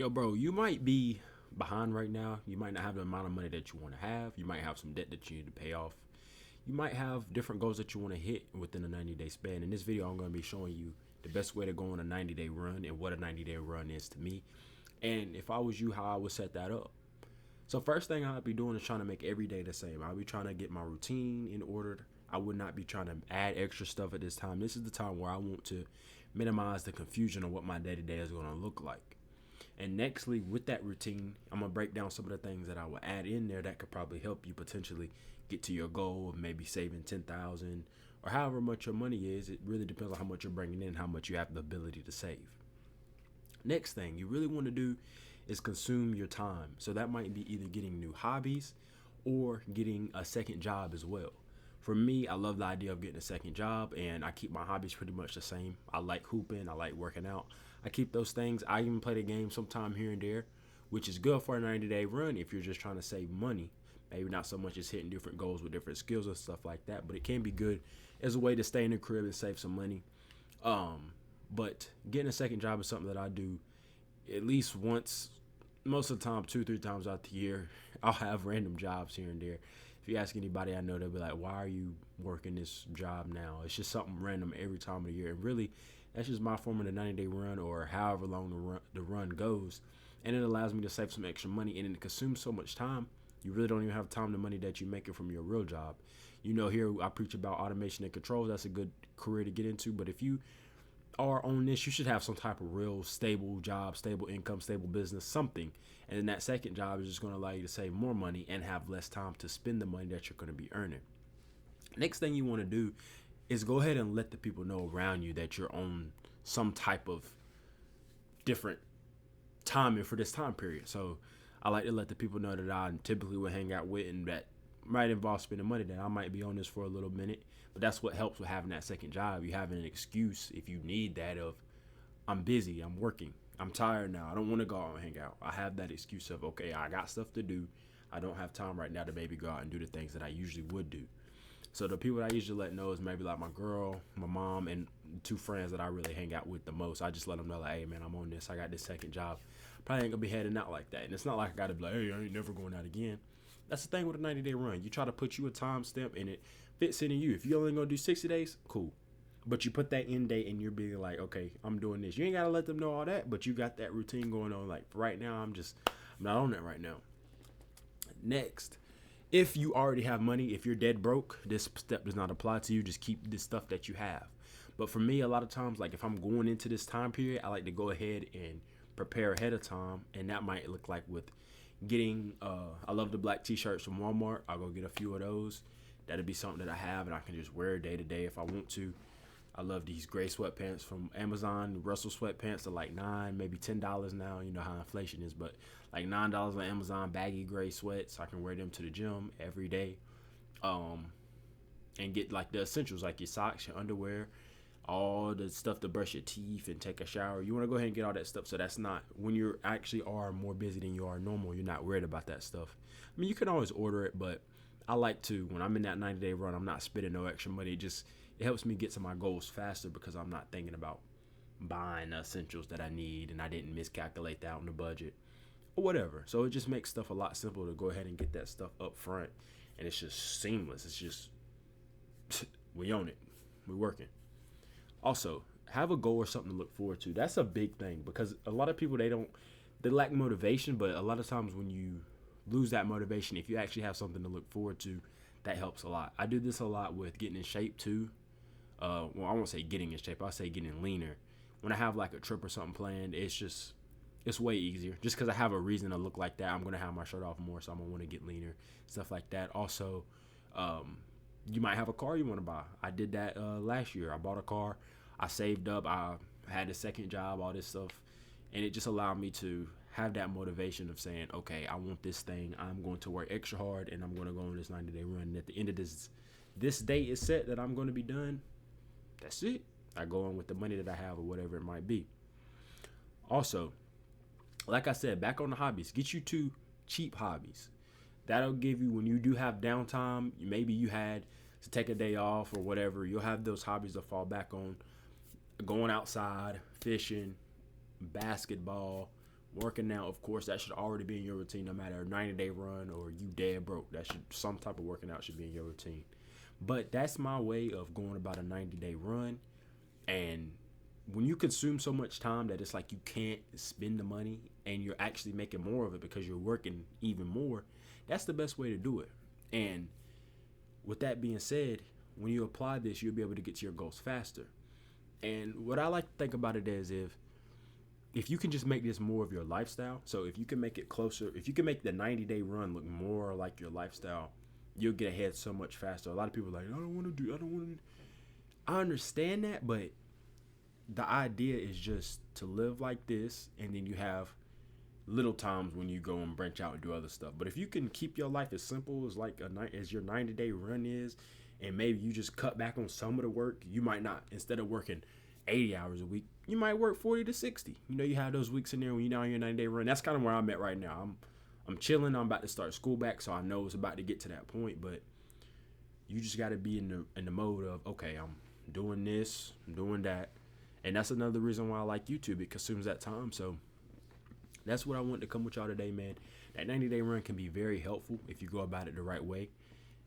Yo, bro, you might be behind right now. You might not have the amount of money that you want to have. You might have some debt that you need to pay off. You might have different goals that you want to hit within a 90-day span. In this video, I'm going to be showing you the best way to go on a 90-day run and what a 90-day run is to me. And if I was you, how I would set that up. So first thing I'd be doing is trying to make every day the same. I'll be trying to get my routine in order. I would not be trying to add extra stuff at this time. This is the time where I want to minimize the confusion of what my day-to-day is going to look like. And nextly, with that routine, I'm going to break down some of the things that I will add in there that could probably help you potentially get to your goal of maybe saving 10,000 or however much your money is. It really depends on how much you're bringing in, how much you have the ability to save. Next thing you really want to do is consume your time. So that might be either getting new hobbies or getting a second job as well. For me, I love the idea of getting a second job, and I keep my hobbies pretty much the same. I like hooping, I like working out. I keep those things. I even play the game sometime here and there, which is good for a 90-day run if you're just trying to save money. Maybe not so much as hitting different goals with different skills and stuff like that, but it can be good as a way to stay in the crib and save some money. But getting a second job is something that I do at least once, most of the time, 2-3 times out the year. I'll have random jobs here and there. If you ask anybody I know, they'll be like, why are you working this job now? It's just something random every time of the year. And really, that's just my form of the 90-day run or however long the run goes. And it allows me to save some extra money, and it consumes so much time. You really don't even have time the money that you make it from your real job. You know, here I preach about automation and controls. That's a good career to get into. But if you are on this, you should have some type of real stable job, stable income, stable business, something. And then that second job is just going to allow you to save more money and have less time to spend the money that you're going to be earning. Next thing you want to do is go ahead and let the people know around you that you're on some type of different timing for this time period. So I like to let the people know that I typically would hang out with, and that might involve spending money, that I might be on this for a little minute. But that's what helps with having that second job. You having an excuse if you need that of, I'm busy, I'm working, I'm tired now, I don't want to go out and hang out. I have that excuse of, okay, I got stuff to do. I don't have time right now to maybe go out and do the things that I usually would do. So the people that I usually let know is maybe like my girl, my mom, and 2 friends that I really hang out with the most. I just let them know, like, hey, man, I'm on this. I got this second job. Probably ain't going to be heading out like that. And it's not like I got to be like, hey, I ain't never going out again. That's the thing with a 90-day run. You try to put you a time stamp, and it fits in you. If you're only going to do 60 days, cool. But you put that end date, and you're being like, okay, I'm doing this. You ain't got to let them know all that, but you got that routine going on. Like, right now, I'm not on that right now. Next, if you already have money, if you're dead broke, this step does not apply to you. Just keep this stuff that you have. But for me, a lot of times, like if I'm going into this time period, I like to go ahead and prepare ahead of time. And that might look like with getting, I love the black t-shirts from Walmart. I'll go get a few of those. That'll be something that I have and I can just wear day to day if I want to. I love these gray sweatpants from Amazon. Russell sweatpants are like $9, maybe $10 now. You know how inflation is, but like $9 on Amazon, baggy gray sweats. I can wear them to the gym every day. And get like the essentials, like your socks, your underwear, all the stuff to brush your teeth and take a shower. You want to go ahead and get all that stuff. So that's not, when you actually are more busy than you are normal, you're not worried about that stuff. I mean, you can always order it, but I like to, when I'm in that 90-day run, I'm not spending no extra money. It helps me get to my goals faster because I'm not thinking about buying the essentials that I need and I didn't miscalculate that on the budget or whatever. So it just makes stuff a lot simpler to go ahead and get that stuff up front, and it's just seamless. It's just, we own it. We're working. Also, have a goal or something to look forward to. That's a big thing because a lot of people, they lack motivation, but a lot of times when you lose that motivation, if you actually have something to look forward to, that helps a lot. I do this a lot with getting in shape too. Well, I won't say getting in shape. I'll say getting leaner. When I have like a trip or something planned, it's way easier. Just because I have a reason to look like that, I'm going to have my shirt off more, so I'm going to want to get leaner, stuff like that. Also, you might have a car you want to buy. I did that last year. I bought a car. I saved up. I had a second job, all this stuff. And it just allowed me to have that motivation of saying, okay, I want this thing. I'm going to work extra hard, and I'm going to go on this 90-day run. And at the end of this date is set that I'm going to be done. That's it. I go on with the money that I have or whatever it might be. Also, like I said, back on the hobbies, get you 2 cheap hobbies. That'll give you, when you do have downtime, maybe you had to take a day off or whatever, you'll have those hobbies to fall back on. Going outside, fishing, basketball, Working out, of course, that should already be in your routine, no matter a 90-day run or you dead broke. That should some type of working out should be in your routine. But that's my way of going about a 90-day run. And when you consume so much time that it's like you can't spend the money and you're actually making more of it because you're working even more, that's the best way to do it. And with that being said, when you apply this, you'll be able to get to your goals faster. And what I like to think about it is if you can just make this more of your lifestyle, so if you can make it closer, if you can make the 90-day run look more like your lifestyle, you'll get ahead so much faster. A lot of people are like, I don't want to. I understand that, but the idea is just to live like this, and then you have little times when you go and branch out and do other stuff. But if you can keep your life as simple as like as your 90-day run is, and maybe you just cut back on some of the work, you might not, instead of working 80 hours a week, you might work 40 to 60. You have those weeks in there when you're on your 90-day run. That's kind of where I'm at right now. I'm chilling. I'm about to start school back, so I know it's about to get to that point. But you just got to be in the mode of, okay, I'm doing this, I'm doing that. And that's another reason why I like YouTube. It consumes that time. So that's what I want to come with y'all today, man. That 90-day run can be very helpful if you go about it the right way.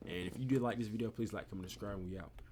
And if you did like this video, please like, comment, subscribe, and we out.